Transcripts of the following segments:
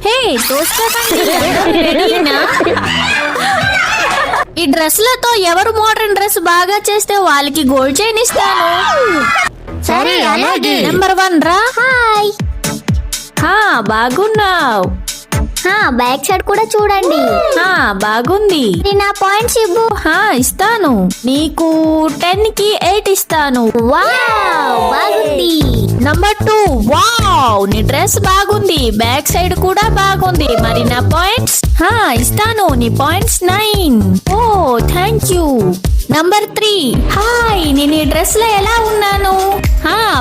హే రెడీనా? ఈ డ్రెస్లతో ఎవరు మోడర్న్ డ్రెస్ బాగా చేస్తే వాళ్ళకి గోల్డ్ చైన్ ఇస్తాను. సరే అలాగే. నెంబర్ 1 రా. హాయ్. బాగున్నావు. బ్యాక్ సైడ్ కూడా చూడండి. బాగుంది. నా పాయింట్స్ ఇవ్వు. ఇస్తాను. నీకు 10 కి 8 ఇస్తాను. వావ్ బాగుంది. నంబర్ 2. వావ్ నీ డ్రెస్ బాగుంది. బ్యాక్ సైడ్ కూడా బాగుంది. మరి నా పాయింట్స్ ఇస్తాను. నీ points 9. Oh thank you. Number 3. Hi నేను ఈ డ్రెస్ లో ఎలా ఉన్నాను?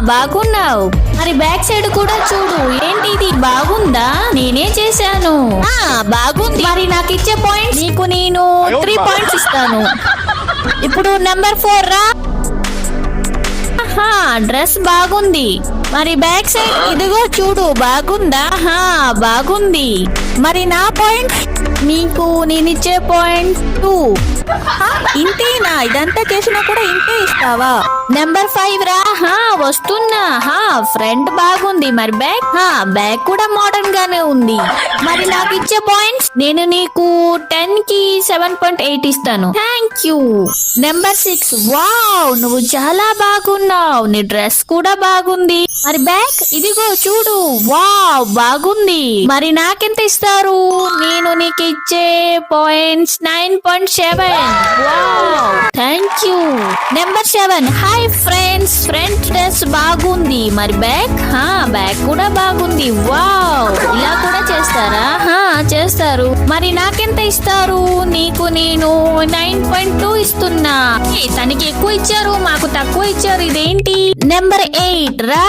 బాగున్నావు. మరి బ్యాక్ సైడ్ కూడా చూడు. ఏంటి ఇది బాగుందా? నేనే చేశాను. బాగుంది. మరి నాకు ఇచ్చే పాయింట్స్ నీకు నేను 3 పాయింట్స్ ఇస్తాను. ఇప్పుడు నెంబర్ 4 రా. డ్రెస్ బాగుంది. మరి బ్యాక్ సైడ్ ఇదిగో చూడు. బాగుందా? బాగుంది. మరి నా పాయింట్ నీకు నేనిచ్చే పాయింట్ 2. ఇంతేనా? ఇదంతా చేసినా కూడా ఇంతే ఇస్తావా? నెంబర్ 5 రా. వస్తున్నా. ఫ్రంట్ బాగుంది. మరి బ్యాక్ కూడా మోడర్న్ గానే ఉంది. మరి నాకు ఇచ్చే పాయింట్స్ నేను నీకు 10 కి 7.8 ఇస్తాను. Thank you. నెంబర్ 6. వావ్ నువ్వు చాలా బాగున్నావు. నీ డ్రెస్ కూడా బాగుంది. మరి బ్యాక్ ఇదిగో చూడు. వావ్ బాగుంది. మరి నాకెంత ఇస్తారు? నేను నీకు ఇచ్చే points 9.7. Wow thank you. Number 7. Hi friends. Front dress బాగుంది. మరి బ్యాక్ కూడా బాగుంది. వావ్ ఇలా కూడా చేస్తారా? చేస్తారు. మరి నాకెంత ఇస్తారు? నీకు నేను 9.2 ఇస్తున్నా. తనకి ఎక్కువ ఇచ్చారు, మాకు తక్కువ ఇచ్చారు. ఇదేంటి? నెంబర్ 8. రా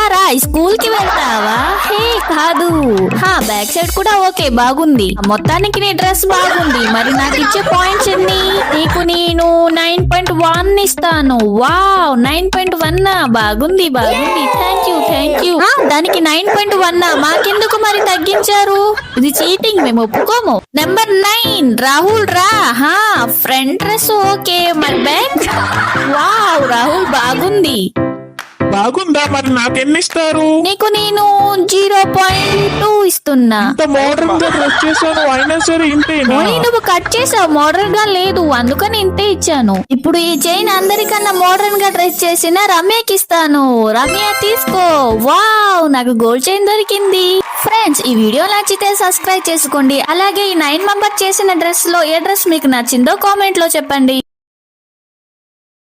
స్కూల్ కి వెళ్తావా? హే కాదు. బ్యాక్ సైడ్ కూడా ఓకే బాగుంది. మొత్తానికి నీ డ్రెస్ బాగుంది. మరి నాకు ఇచ్చే పాయింట్స్ ఎన్ని? నీకు నేను 9.1 ఇస్తాను. వావ్ 9.1 బాగుంది. Thank you. దానికి 9.1 మాకెందుకు మరి తగ్గించారు? ఇది చీటింగ్, మేము ఒప్పుకోము. నెంబర్ 9. రాహుల్ రా. Front dress okay. మరి బ్యాక్ వావ్ రాహుల్ బాగుంది. బాగుందా? మరి నాకెన్ని ఇస్తారు? నీకు నేను 0.2 ఇస్తున్నా. ఇంత మోడర్న్ గా డ్రెస్ చేశాను అయినా సరే ఇంతేనా? నువ్వు కట్ చేసావు. మోడర్న్ గా లేదు, అందుకని ఇంతే ఇచ్చాను. ఇప్పుడు ఈ చైన్ అందరికన్నా మోడర్న్ గా డ్రెస్ చేసిన రమ్యకి ఇస్తాను. రమ్య తీసుకో. వావ్ నాకు గోల్డ్ చైన్ దొరికింది. ఫ్రెండ్స్ ఈ వీడియో నచ్చితే సబ్స్క్రైబ్ చేసుకోండి. అలాగే ఈ 9 మెంబర్ చేసిన డ్రెస్ లో ఏ డ్రెస్ మీకు నచ్చిందో కామెంట్ లో చెప్పండి.